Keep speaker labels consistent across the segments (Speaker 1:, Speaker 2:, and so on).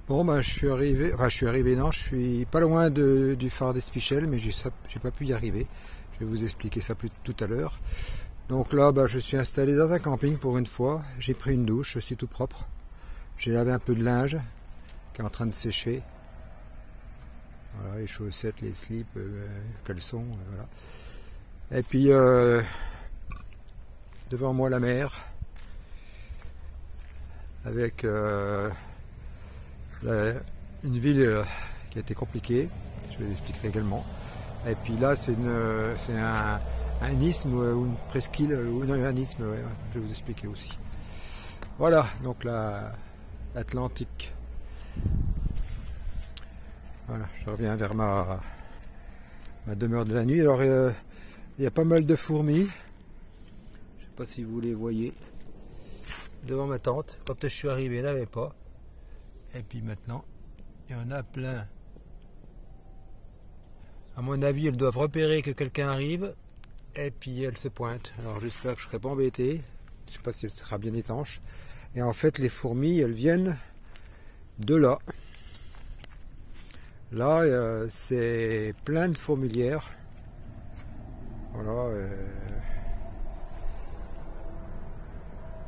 Speaker 1: Bon, bah, non, je suis pas loin du phare d'Espichel, mais j'ai pas pu y arriver. Je vais vous expliquer ça tout à l'heure. Donc là, bah, je suis installé dans un camping pour une fois. J'ai pris une douche, je suis tout propre. J'ai lavé un peu de linge qui est en train de sécher. Voilà, les chaussettes, les slips, caleçons, voilà. Et puis devant moi la mer, avec une ville qui a été compliquée, je vais vous expliquer également. Et puis là, c'est un isthme ou une presqu'île, ou non, un isthme, ouais, je vais vous expliquer aussi. Voilà, donc l'Atlantique. Voilà, je reviens vers ma demeure de la nuit. Alors, il y a pas mal de fourmis. Je ne sais pas si vous les voyez. Devant ma tente. Quand je suis arrivé, il n'y en avait pas. Et puis maintenant, il y en a plein. À mon avis, elles doivent repérer que quelqu'un arrive. Et puis elles se pointent. Alors j'espère que je ne serai pas embêté. Je ne sais pas si elle sera bien étanche. Et en fait, les fourmis, elles viennent de là. Là, c'est plein de fourmilières. Voilà.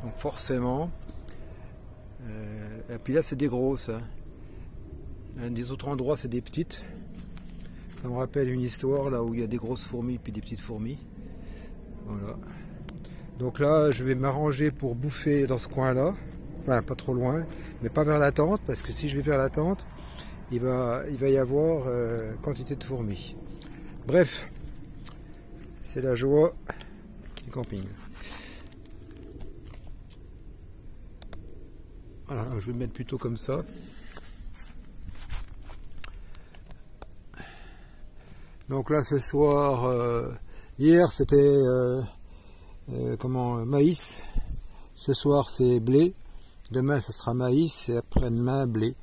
Speaker 1: Donc forcément. Et puis là, c'est des grosses. Hein. Des autres endroits, c'est des petites. Ça me rappelle une histoire là où il y a des grosses fourmis puis des petites fourmis. Voilà. Donc là, je vais m'arranger pour bouffer dans ce coin-là. Enfin, pas trop loin, mais pas vers la tente, parce que si je vais vers la tente, il va y avoir quantité de fourmis. Bref, c'est la joie du camping. Voilà, je vais me mettre plutôt comme ça. Donc là, ce soir, hier c'était maïs. Ce soir c'est blé. Demain ce sera maïs et après-demain blé.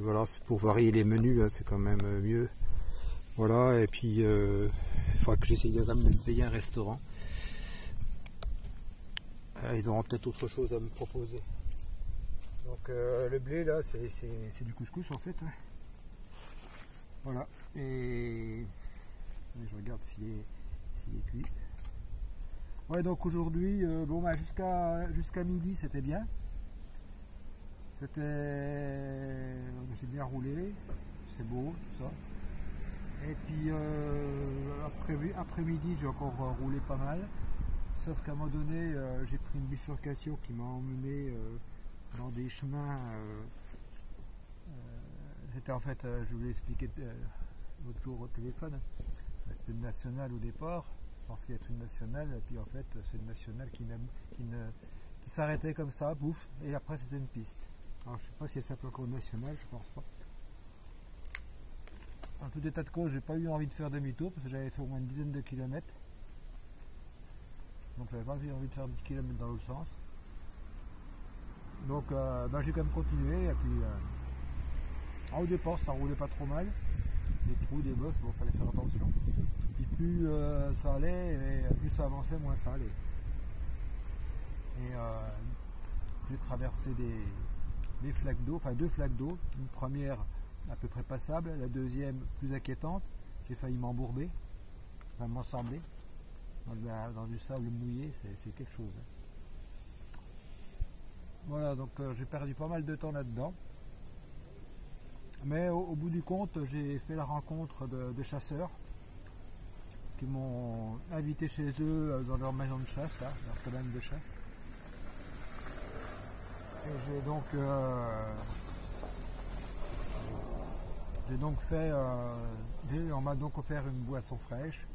Speaker 1: Voilà, c'est pour varier les menus, hein, c'est quand même mieux. Voilà, et puis il faudra que j'essaye de me payer un restaurant. Ils auront peut-être autre chose à me proposer. Donc le blé là, c'est du couscous en fait. Hein. Voilà, et je regarde s'il est cuit. Ouais, donc aujourd'hui, bon, bah, jusqu'à midi c'était bien. J'ai bien roulé, c'est beau, tout ça. Et puis après-midi, j'ai encore roulé pas mal. Sauf qu'à un moment donné, j'ai pris une bifurcation qui m'a emmené dans des chemins. C'était en fait, je voulais expliquer l'autre jour au téléphone. C'était une nationale au départ, censé être une nationale, et puis en fait, c'est une nationale qui s'arrêtait comme ça, bouffe, et après c'était une piste. Alors je sais pas si elle s'appelle encore nationale, je pense pas. En tout état de cause, j'ai pas eu envie de faire demi-tour parce que j'avais fait au moins une dizaine de kilomètres. Donc j'avais pas envie de faire 10 km dans l'autre sens. Donc j'ai quand même continué et puis au départ ça roulait pas trop mal. Des trous, des bosses, bon fallait faire attention. Et plus ça allait et plus ça avançait, moins ça allait. Et j'ai traversé des flaques d'eau, enfin deux flaques d'eau, une première à peu près passable, la deuxième plus inquiétante, j'ai failli m'embourber, enfin m'ensambler, dans du sable mouillé, c'est quelque chose. Voilà, donc j'ai perdu pas mal de temps là-dedans, mais au bout du compte, j'ai fait la rencontre de chasseurs qui m'ont invité chez eux dans leur maison de chasse, là, leur cabane de chasse. Et j'ai donc fait, on m'a donc offert une boisson fraîche,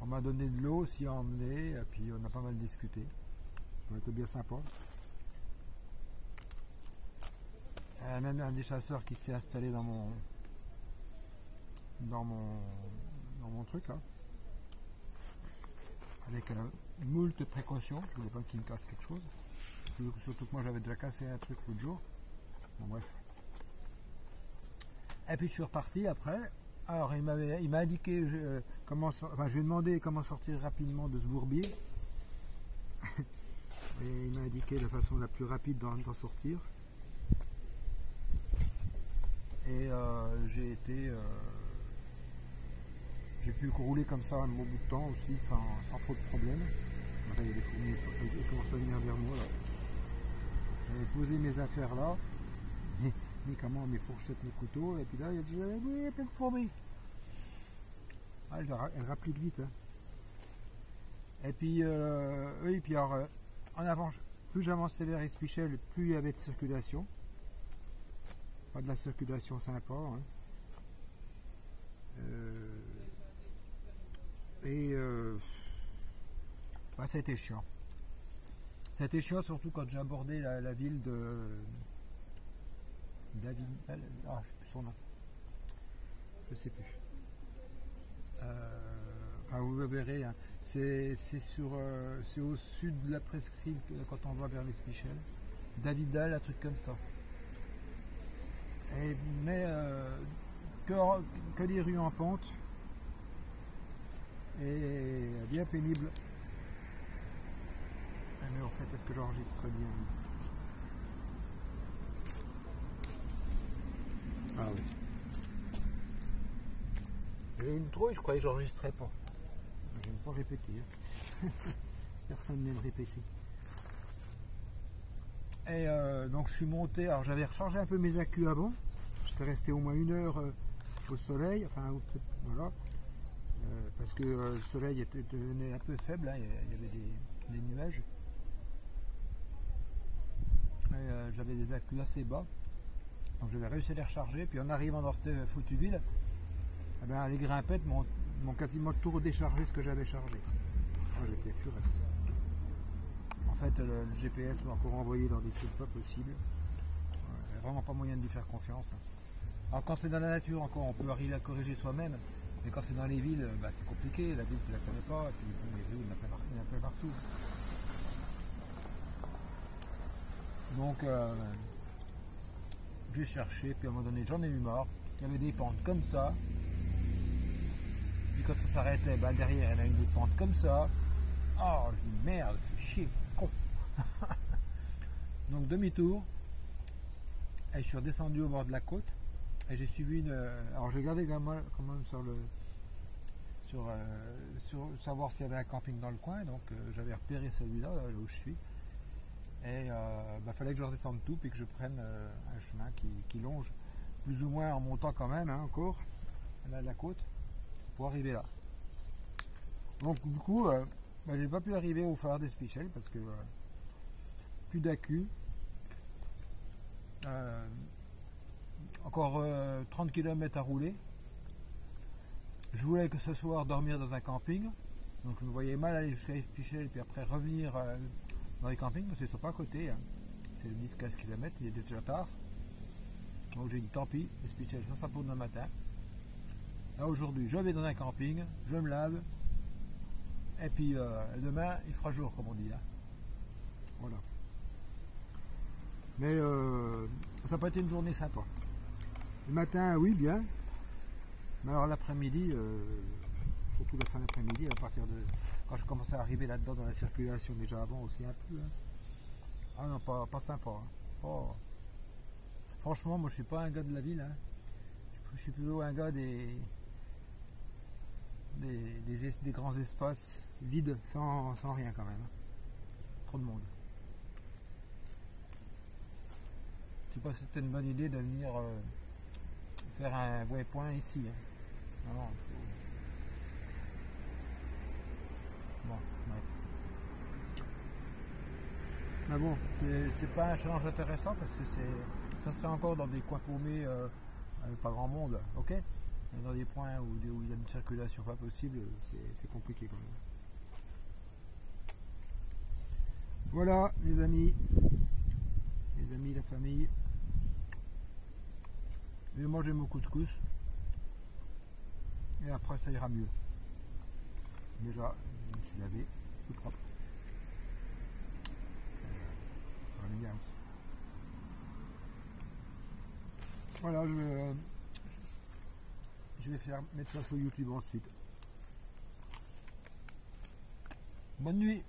Speaker 1: on m'a donné de l'eau aussi à emmener, et puis on a pas mal discuté, ça a été bien sympa. Même un des chasseurs qui s'est installé dans mon truc là, avec moult précautions, je voulais pas qu'il me casse quelque chose. Surtout que moi j'avais déjà cassé un truc l'autre jour. Bon bref. Et puis je suis reparti après. Alors il m'a indiqué je lui ai demandé comment sortir rapidement de ce bourbier. Et il m'a indiqué la façon la plus rapide d'en sortir. Et j'ai pu rouler comme ça un bon bout de temps aussi sans trop de problèmes. Là, il y a des fourmis qui commencent à venir vers moi. J'avais posé mes affaires là, mes fourchettes, mes couteaux, et puis là il y a plein de fourmis. Ah, elles rappliquent vite. Hein. Et puis, alors, en avant, plus j'avançais vers Espichel, plus il y avait de circulation. Pas de la circulation sympa. Hein. Bah, c'était chiant. C'était chiant surtout quand j'ai abordé la ville de David. Ah, je sais plus son nom. Je sais plus. Enfin, vous le verrez. Hein. C'est au sud de la presqu'île quand on va vers l'Espichel. Davidal, un truc comme ça. Mais que des rues en pente et bien pénible. Mais en fait, est-ce que j'enregistre bien? Ah oui. J'ai une trouille, je croyais que j'enregistrais pas. Je n'aime pas répéter. Hein. Personne n'aime répéter. Et donc je suis monté, alors j'avais rechargé un peu mes accus avant. J'étais resté au moins 1 heure au soleil, enfin voilà. Parce que le soleil devenait un peu faible, hein, il y avait des nuages. J'avais des accus assez bas, donc j'avais réussi à les recharger. Puis en arrivant dans cette foutue ville, eh ben, les grimpettes m'ont quasiment tout redéchargé ce que j'avais chargé. Oh, j'étais furieux. En fait, le GPS m'a encore envoyé dans des trucs pas possibles. Il n'y a vraiment pas moyen de lui faire confiance. Alors quand c'est dans la nature, encore on peut arriver à corriger soi-même, mais quand c'est dans les villes, bah, c'est compliqué. La ville, tu la connais pas, et puis bon, les rues, il y en a plein partout. Donc j'ai cherché, puis à un moment donné j'en ai eu marre. Il y avait des pentes comme ça. Puis quand ça s'arrêtait, bah, derrière il y en a une autre pente comme ça. Oh, je dis merde, fais chier, con. Donc demi-tour. Et je suis redescendu au bord de la côte. Et j'ai suivi une. Alors j'ai regardé quand même sur savoir s'il y avait un camping dans le coin. Donc j'avais repéré celui-là, là où je suis. Et fallait que je redescende tout, puis que je prenne un chemin qui longe plus ou moins en montant quand même, hein, encore, là, la côte, pour arriver là. Donc du coup, j'ai pas pu arriver au phare d'Espichel parce que plus d'accu. Encore 30 km à rouler. Je voulais que ce soir dormir dans un camping, donc je me voyais mal aller jusqu'à Espichel, puis après revenir dans les campings, parce qu'ils ne sont pas à côté, hein. C'est 10-15 km, il est déjà tard. Donc j'ai dit tant pis, Espichel, ça pour demain matin. Là aujourd'hui, je vais dans un camping, je me lave, et puis demain il fera jour, comme on dit. Hein. Voilà. Mais ça n'a pas été une journée sympa. Le matin, oui, bien. Mais alors l'après-midi, surtout la fin d'après-midi, à partir de quand je commençais à arriver là-dedans dans la circulation, déjà avant aussi un peu. Hein. Ah non, pas sympa. Hein. Oh. Franchement, moi je suis pas un gars de la ville. Hein. Je suis plutôt un gars des grands espaces vides, sans rien quand même. Hein. Trop de monde. Je sais pas si c'était une bonne idée de venir faire un waypoint ici. Hein. Non, bon, bref. Mais bon, c'est pas un challenge intéressant parce que ça serait encore dans des coins paumés avec pas grand monde, ok? Mais dans des points où il y a une circulation pas possible, c'est compliqué quand même. Voilà les amis, la famille. Je vais manger mon couscous et après ça ira mieux. Déjà, je me suis lavé, tout propre. Ça va bien. Voilà, je vais mettre ça sur YouTube ensuite. Bonne nuit.